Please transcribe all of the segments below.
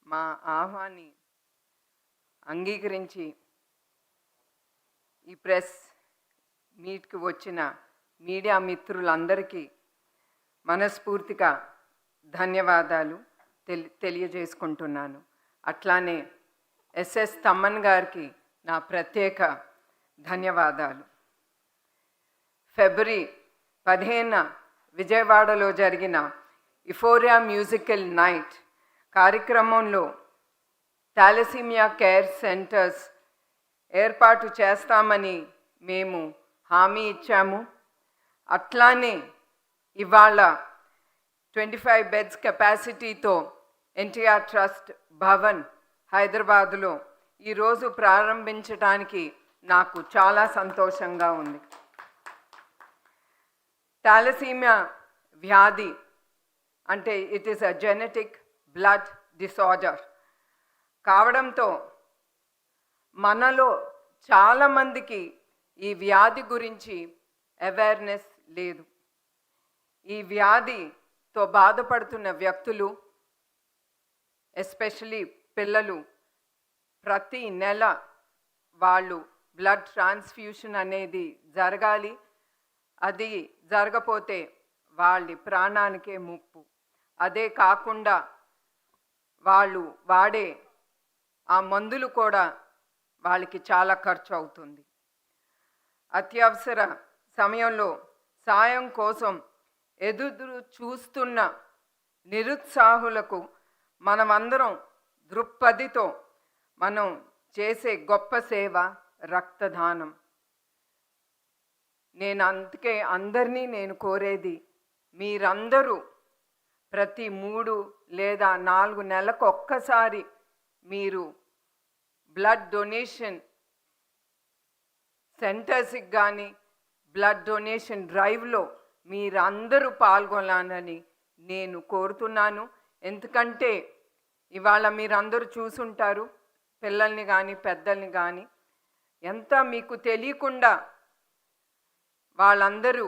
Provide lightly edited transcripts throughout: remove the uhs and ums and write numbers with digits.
మా ఆహ్వాన్ని అంగీకరించి ఈ ప్రెస్ మీట్కి వచ్చిన మీడియా మిత్రులందరికీ మనస్ఫూర్తిగా ధన్యవాదాలు తెలియజేసుకుంటున్నాను. అట్లానే ఎస్ఎస్ తమ్మన్ గారికి నా ప్రత్యేక ధన్యవాదాలు. ఫిబ్రవరి 15 విజయవాడలో జరిగిన ఇఫోరియా మ్యూజికల్ నైట్ కార్యక్రమంలో థాలసీమియా కేర్ సెంటర్స్ ఏర్పాటు చేస్తామని మేము హామీ ఇచ్చాము. అట్లానే ఇవాళ 25 బెడ్స్ కెపాసిటీతో ఎన్టీఆర్ ట్రస్ట్ భవన్ హైదరాబాదులో ఈరోజు ప్రారంభించడానికి నాకు చాలా సంతోషంగా ఉంది. థాలసీమియా వ్యాధి అంటే it is a genetic blood disorder కావడంతో మనలో చాలామందికి ఈ వ్యాధి గురించి అవేర్నెస్ లేదు. ఈ వ్యాధితో బాధపడుతున్న వ్యక్తులు, ఎస్పెషలీ పిల్లలు, ప్రతి నెల వాళ్ళు బ్లడ్ ట్రాన్స్ఫ్యూషన్ అనేది జరగాలి. అది జరగపోతే వాళ్ళ ప్రాణానికే ముప్పు. అదే కాకుండా వాళ్ళు వాడే ఆ మందులు కూడా వాళ్ళకి చాలా ఖర్చు అవుతుంది. అత్యవసర సమయంలో సాయం కోసం ఎదురు చూస్తున్న నిరుత్సాహులకు మనమందరం దృక్పథితో మనం చేసే గొప్ప సేవ రక్తదానం. అందుకే అందరినీ నేను కోరేది, మీరందరూ ప్రతి 3 లేదా 4 నెలలకు ఒక్కసారి మీరు బ్లడ్ డొనేషన్ సెంటర్స్కి కానీ బ్లడ్ డొనేషన్ డ్రైవ్లో మీరందరూ పాల్గొనాలని నేను కోరుతున్నాను. ఎందుకంటే ఇవాళ మీరందరూ చూసుంటారు, పిల్లల్ని కానీ పెద్దల్ని కానీ, ఎంత మీకు తెలియకుండా వాళ్ళందరూ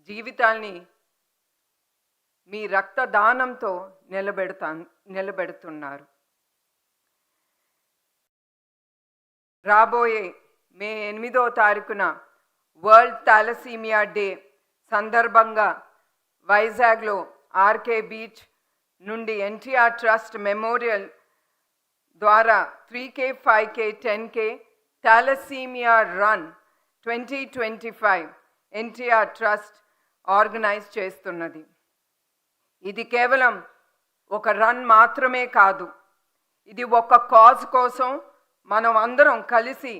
జీవితాల్ని మీ రక్తదానంతో నిలబెడుతున్నారు. రాబోయే మే 8వ తారీఖున వరల్డ్ థాలసీమియా డే సందర్భంగా వైజాగ్లో ఆర్కే బీచ్ నుండి ఎన్టీఆర్ ట్రస్ట్ మెమోరియల్ ద్వారా 3K, 5K, 10K thalassaemia run 2025 NTR trust organise చేస్తున్నది. ఇది కేవలం ఒక రన్ మాత్రమే కాదు, ఇది ఒక కాజ్ కోసం మనం అందరం కలిసి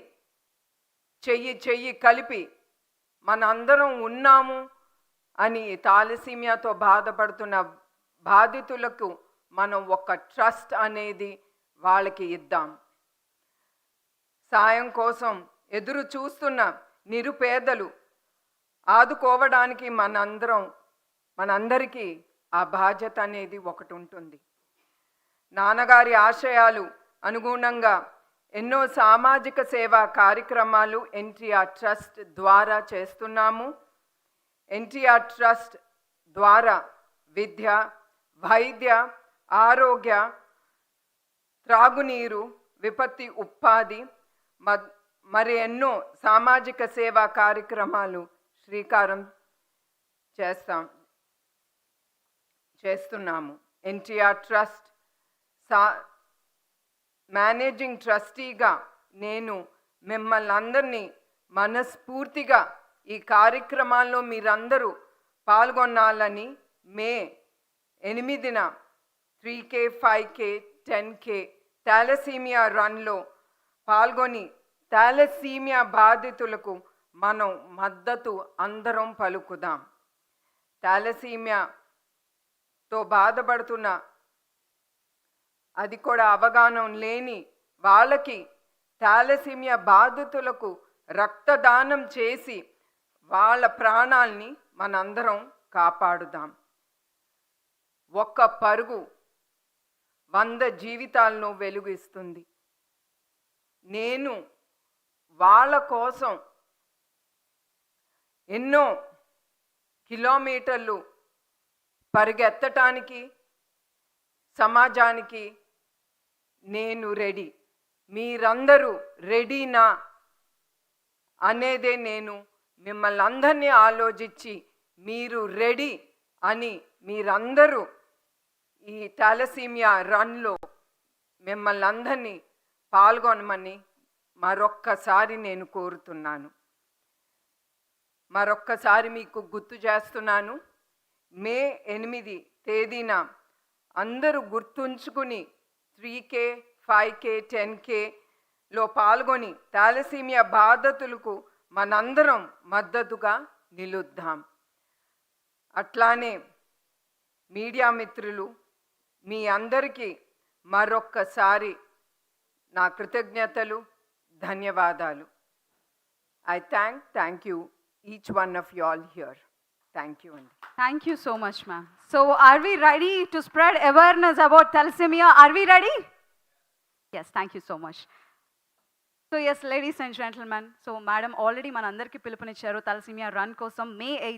చెయ్యి కలిపి మనందరం ఉన్నాము అని థాలసీమియాతో బాధపడుతున్న బాధితులకు మనం ఒక ట్రస్ట్ అనేది వాళ్ళకి ఇద్దాం. సాయం కోసం ఎదురు చూస్తున్న నిరుపేదలు ఆదుకోవడానికి మనందరికీ ఆ బాధ్యత అనేది ఒకటి ఉంటుంది. నాన్నగారి ఆశయాలు అనుగుణంగా ఎన్నో సామాజిక సేవా కార్యక్రమాలు ఎన్టీఆర్ ట్రస్ట్ ద్వారా చేస్తున్నాము. ఎన్టీఆర్ ట్రస్ట్ ద్వారా విద్య, వైద్య, ఆరోగ్య, త్రాగునీరు, విపత్తి ఉపాధి మరి ఎన్నో సామాజిక సేవా కార్యక్రమాలు శ్రీకారం చేస్తున్నాము. ఎన్టీఆర్ ట్రస్ట్ మేనేజింగ్ ట్రస్టీగా నేను మిమ్మల్ని అందరినీ మనస్ఫూర్తిగా ఈ కార్యక్రమాల్లో మీరందరూ పాల్గొనాలని మే 8న 3K, 5K, 10K థాలసీమియా రన్లో పాల్గొని థాలసీమియా బాధితులకు మనం మద్దతు అందరం పలుకుదాం. థాలసీమియాతో బాధపడుతున్న అది కూడా అవగాహన లేని వాళ్ళకి థాలసీమియా బాధితులకు రక్తదానం చేసి వాళ్ళ ప్రాణాల్ని మనందరం కాపాడుదాం. ఒక్క పరుగు 100 జీవితాలను వెలుగిస్తుంది. నేను వాళ్ళ కోసం ఎన్నో కిలోమీటర్లు పరిగెత్తటానికి, సమాజానికి నేను రెడీ. మీరందరూ రెడీనా అనేదే నేను మిమ్మల్ని అందరినీ ఆలోచించి మీరు రెడీ అని మీరందరూ ఈ థాలసీమియా రన్లో మిమ్మల్ని అందరినీ పాల్గొనమని మరొక్కసారి నేను కోరుతున్నాను. మరొక్కసారి మీకు గుర్తు చేస్తున్నాను, మే 8 తేదీన అందరూ గుర్తుంచుకుని 3K, 5K, 10Kలో పాల్గొని థాలసీమియా బాధితులకు మనందరం మద్దతుగా నిలుద్దాం. అట్లానే మీడియా మిత్రులు మీ అందరికీ మరొక్కసారి నా కృతజ్ఞతలు, ధన్యవాదాలు. I thank you each one of you all here. Thank you. Thank you so much, ma'am. So, are we ready to spread awareness about thalassemia? Are we ready? Yes, thank you so much. So, yes, ladies and gentlemen, so madam already manandarki pilupunicharu thalassemia run kosam May 8